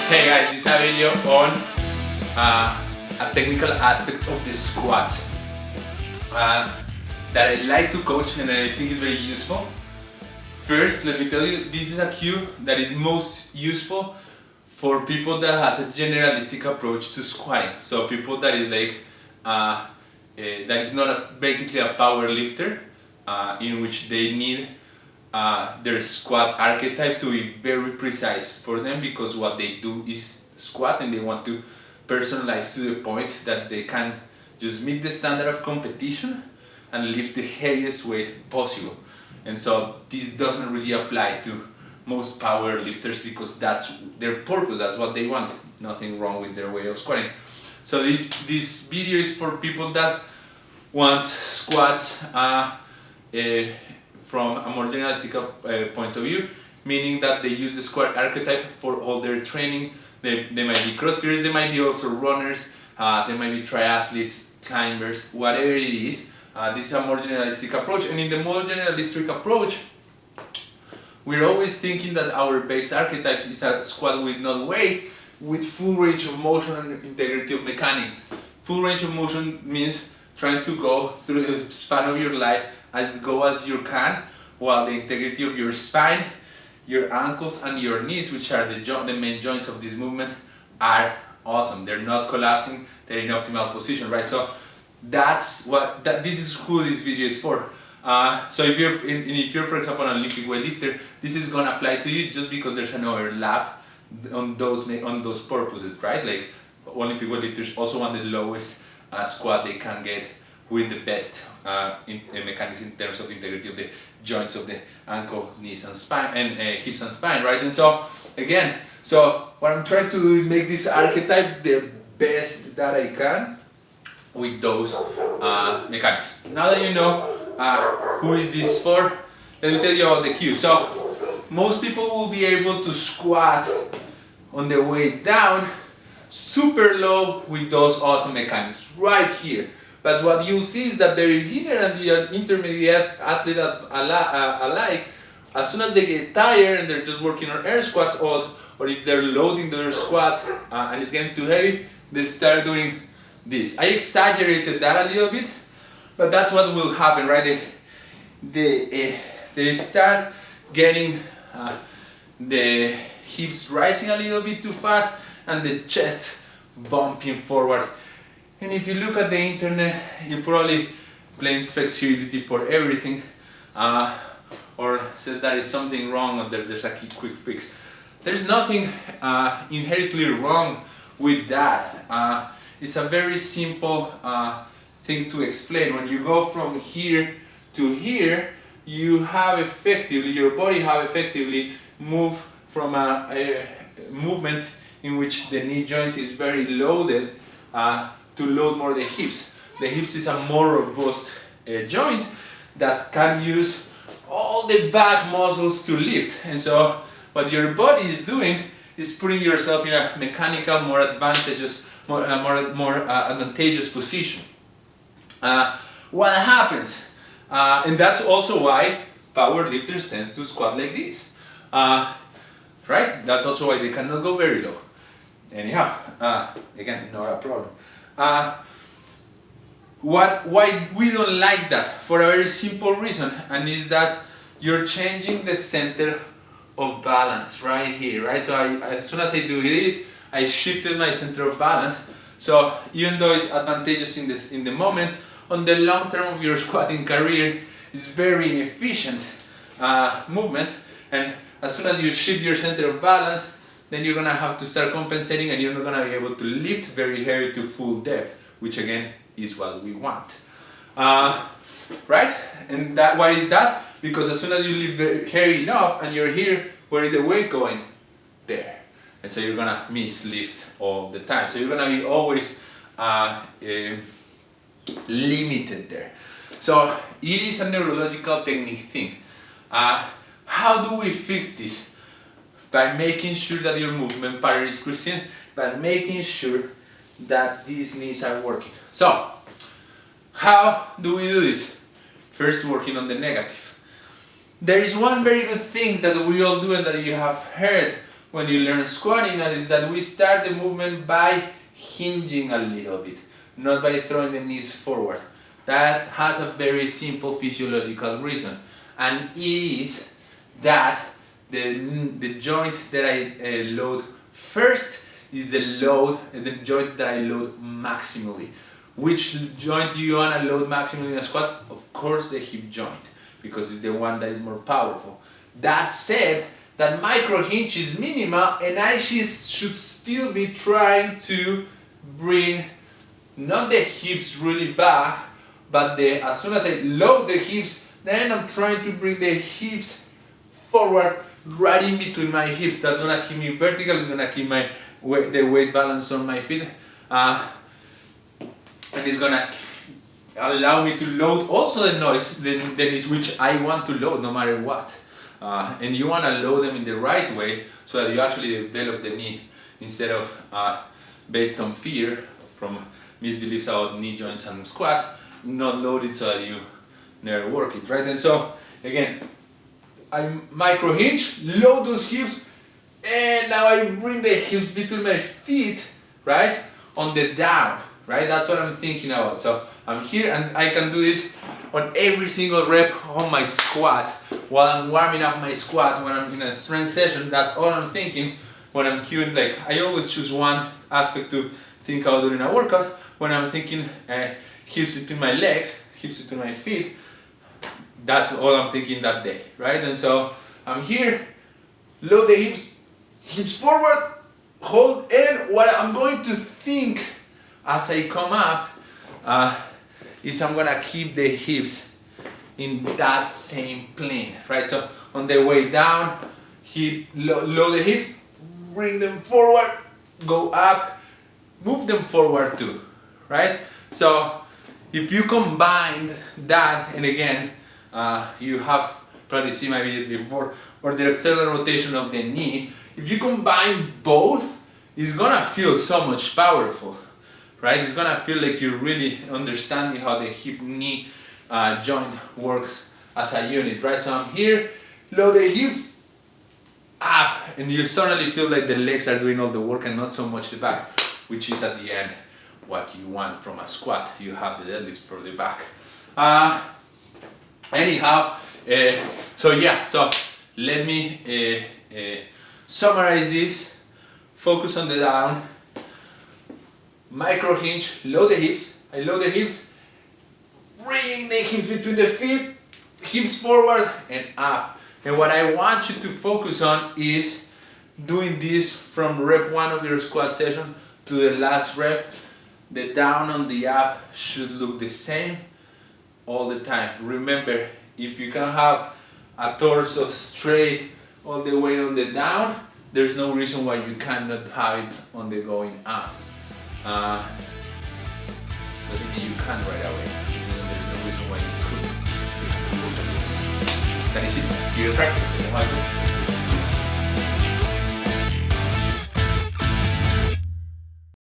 Hey guys, this is a video on a technical aspect of the squat that I like to coach and I think is very useful. First, let me tell you, this is a cue that is most useful for people that has a generalistic approach to squatting. So people that is like, that is not basically a power lifter, in which they need their squat archetype to be very precise for them, because what they do is squat and they want to personalize to the point that they can just meet the standard of competition and lift the heaviest weight possible. And so this doesn't really apply to most power lifters because that's their purpose, that's what they want. Nothing wrong with their way of squatting. So this video is for people that want squats from a more generalistic point of view, meaning that they use the squat archetype for all their training. They might be crossfitters, they might be also runners, they might be triathletes, climbers, whatever it is. This is a more generalistic approach, and in the more generalistic approach, we're always thinking that our base archetype is a squat with no weight, with full range of motion and integrity of mechanics. Full range of motion means trying to go through the span of your life as go as you can, while the integrity of your spine, your ankles and your knees, which are the main joints of this movement, are awesome. They're not collapsing, they're in optimal position, right? So this is who this video is for. So if you're for example an Olympic weightlifter, this is gonna apply to you just because there's an overlap on those purposes, right? Like Olympic weightlifters also want the lowest squat they can get with the best mechanics in terms of integrity of the joints of the ankle, knees and spine, and hips and spine, right? And so again, so what I'm trying to do is make this archetype the best that I can with those mechanics. Now that you know who is this for, let me tell you about the cue. So most people will be able to squat on the way down super low with those awesome mechanics right here. But what you'll see is that the beginner and the intermediate athlete alike, as soon as they get tired and they're just working on air squats, or if they're loading their squats and it's getting too heavy, they start doing this. I exaggerated that a little bit, but that's what will happen, right? They start getting the hips rising a little bit too fast and the chest bumping forward. And if you look at the internet, you probably blames flexibility for everything, or says that is something wrong or there's a quick fix. There's nothing inherently wrong with that. It's a very simple thing to explain. When you go from here to here, you have effectively, your body have effectively moved from a movement in which the knee joint is very loaded to load more the hips. The hips is a more robust joint that can use all the back muscles to lift. And so what your body is doing is putting yourself in a mechanical, more advantageous position. What happens? And that's also why power lifters tend to squat like this. Right? That's also why they cannot go very low. Anyhow, again, not a problem. Why we don't like that? For a very simple reason, and is that you're changing the center of balance right here, right? So as soon as I do this, I shifted my center of balance. So even though it's advantageous in the moment, on the long term of your squatting career, it's very inefficient movement. And as soon as you shift your center of balance, then you're gonna have to start compensating, and you're not gonna be able to lift very heavy to full depth, which again is what we want, right? And why is that? Because as soon as you lift very heavy enough and you're here, where is the weight going? There. And so you're gonna miss lift all the time. So you're gonna be always limited there. So it is a neurological technique thing. How do we fix this? By making sure that your movement pattern is consistent, by making sure that these knees are working. So, how do we do this? First, working on the negative. There is one very good thing that we all do and that you have heard when you learn squatting is that we start the movement by hinging a little bit, not by throwing the knees forward. That has a very simple physiological reason, and it is that the joint that I load first is the joint that I load maximally. Which joint do you want to load maximally in a squat? Of course the hip joint, because it's the one that is more powerful. That said, that micro hinge is minimal, and I should still be trying to bring not the hips really back, but as soon as I load the hips, then I'm trying to bring the hips forward right in between my hips. That's gonna keep me vertical, it's gonna keep the weight balance on my feet, and it's gonna allow me to load also the knees, which I want to load no matter what. And you want to load them in the right way so that you actually develop the knee, instead of based on fear from misbeliefs about knee joints and squats, not load it so that you never work it, right? And so again, I micro hinge, load those hips, and now I bring the hips between my feet, right, on the down, right? That's what I'm thinking about. So I'm here and I can do this on every single rep on my squat while I'm warming up my squat. When I'm in a strength session, that's all I'm thinking. When I'm cueing, like, I always choose one aspect to think about during a workout. When I'm thinking hips between my legs, hips between my feet, that's all I'm thinking that day, right? And so I'm here, load the hips forward, hold, and what I'm going to think as I come up is I'm gonna keep the hips in that same plane, right? So on the way down, load the hips, bring them forward, go up, move them forward too, right? So if you combine that, and again, you have probably seen my videos before, or the external rotation of the knee, if you combine both, it's gonna feel so much powerful, right? It's gonna feel like you're really understanding how the hip-knee joint works as a unit, right? So I'm here, load the hips, up, and you suddenly feel like the legs are doing all the work and not so much the back, which is at the end what you want from a squat. You have the deadlifts for the back. Anyhow, so yeah, so let me summarize this. Focus on the down, micro hinge, load the hips. I load the hips, bring the hips between the feet, hips forward and up. And what I want you to focus on is doing this from rep 1 of your squat session to the last rep. The down and the up should look the same all the time. Remember, if you can have a torso straight all the way on the down, there's no reason why you cannot have it on the going up. Doesn't mean you can right away. There's no reason why you couldn't. That is it. You're attractive.